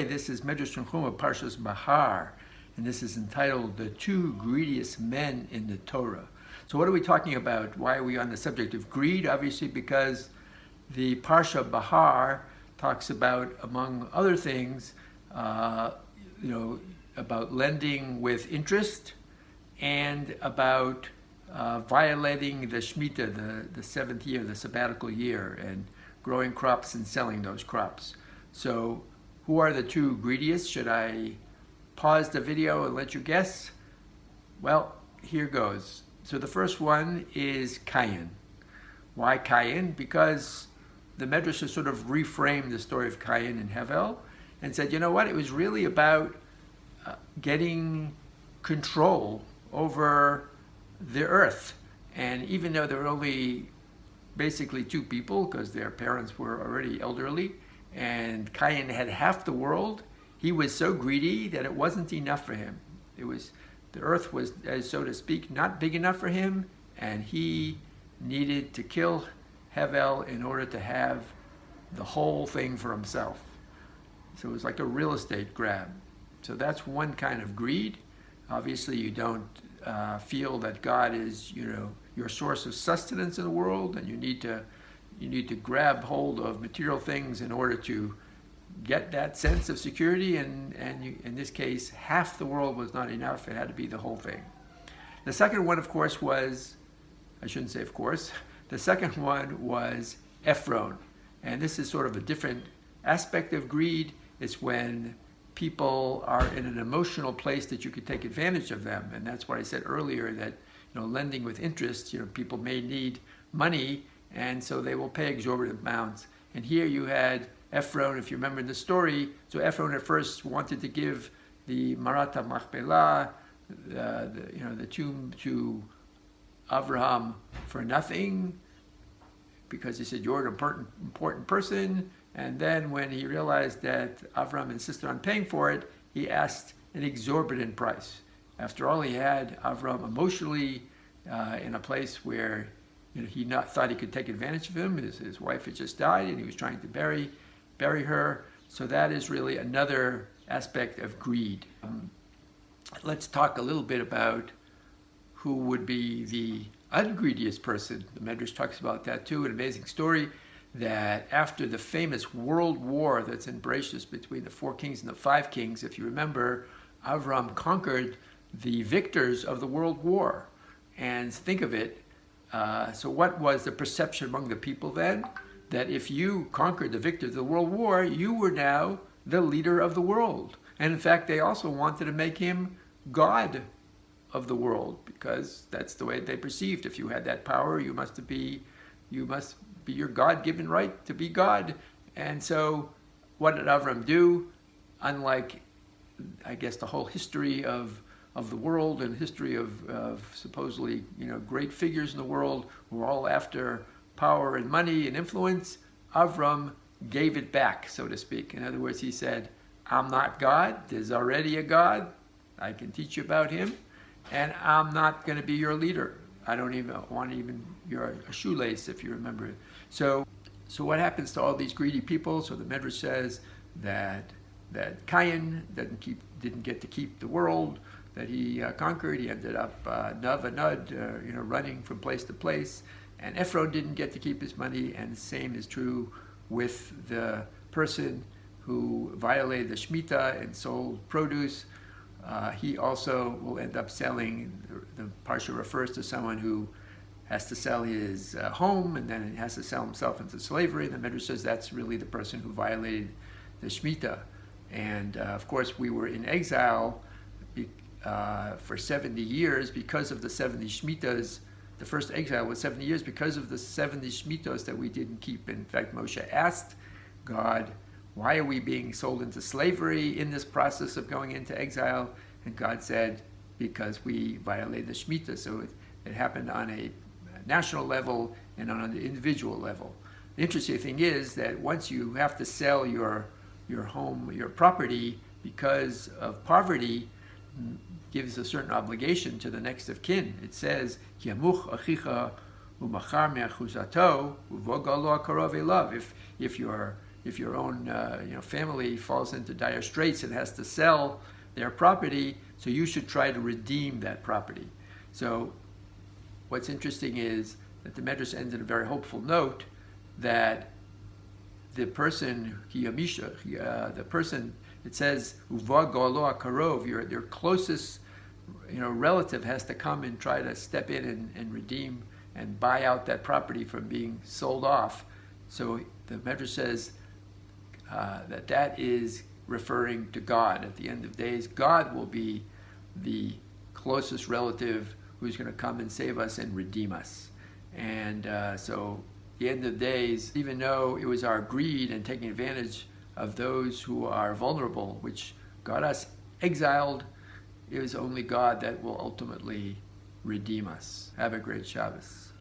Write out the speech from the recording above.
This is Midrash Tanchuma, Parshas Behar, and this is entitled "The Two Greediest Men in the Torah." So, what are we talking about? Why are we on the subject of greed? Obviously, because the Parsha Behar talks about, among other things, about lending with interest and about violating the Shemitah, the seventh year, the sabbatical year, and growing crops and selling those crops. So, who are the two greediest? Should I pause the video and let you guess? Well, here goes. So the first one is Cain. Why Cain? Because the Midrash has sort of reframed the story of Cain and Hevel and said, you know what, it was really about getting control over the earth. And even though there were only basically two people, because their parents were already elderly, and Cain had half the world, he was so greedy that it wasn't enough for him. The earth was, so to speak, not big enough for him, and he needed to kill Hevel in order to have the whole thing for himself. So it was like a real estate grab. So that's one kind of greed. Obviously, you don't feel that God is, your source of sustenance in the world, and you need to grab hold of material things in order to get that sense of security, and in this case, half the world was not enough. It had to be the whole thing. The second one, of course, was, I shouldn't say of course, the second one was Ephron. And this is sort of a different aspect of greed. It's when people are in an emotional place that you could take advantage of them. And that's what I said earlier, that lending with interest, people may need money, and so they will pay exorbitant amounts. And here you had Ephron, if you remember the story. So Ephron at first wanted to give the Marat Machpelah, the tomb to Avraham for nothing, because he said, you're an important person. And then when he realized that Avraham insisted on paying for it, he asked an exorbitant price. After all, he had Avraham emotionally in a place where he thought he could take advantage of him. His wife had just died, and he was trying to bury her. So that is really another aspect of greed. Let's talk a little bit about who would be the ungreediest person. The Midrash talks about that too. An amazing story that after the famous world war that's in Bereshit between the 4 kings and the 5 kings, if you remember, Avram conquered the victors of the world war. And think of it, so what was the perception among the people then? That if you conquered the victors of the world war, you were now the leader of the world. And in fact, they also wanted to make him God of the world, because that's the way they perceived. If you had that power, you must be your God-given right to be God. And so what did Avram do? Unlike, I guess, the whole history of the world and history of supposedly great figures in the world who were all after power and money and influence, Avram gave it back, so to speak. In other words, he said, I'm not God. There's already a God. I can teach you about him. And I'm not going to be your leader. I don't even want you're a shoelace, if you remember it. So what happens to all these greedy people? So the Midrash says that Cain didn't get to keep the world that he conquered. He ended up running from place to place. And Ephron didn't get to keep his money, and the same is true with the person who violated the Shemitah and sold produce. He also will end up selling, the Parsha refers to someone who has to sell his home, and then has to sell himself into slavery. And the Midrash says that's really the person who violated the Shemitah. And of course, we were in exile for 70 years because of the 70 Shemitahs. The first exile was 70 years because of the 70 Shemitahs that we didn't keep. In fact, Moshe asked God, why are we being sold into slavery in this process of going into exile? And God said, because we violated the Shemitah. So it happened on a national level and on an individual level. The interesting thing is that once you have to sell your home, your property, because of poverty, gives a certain obligation to the next of kin. It says, Yamuch achicha umachar me'achuzato uvogalo akarov elav. If your if your own family falls into dire straits and has to sell their property, so you should try to redeem that property. So what's interesting is that the Midrash ends in a very hopeful note that the person, the person, it says, uva galo akarov, your closest relative has to come and try to step in and redeem and buy out that property from being sold off. So the Midrash says that is referring to God. At the end of days, God will be the closest relative who's going to come and save us and redeem us. And so at the end of days, even though it was our greed and taking advantage of those who are vulnerable, which got us exiled, it was only God that will ultimately redeem us. Have a great Shabbos.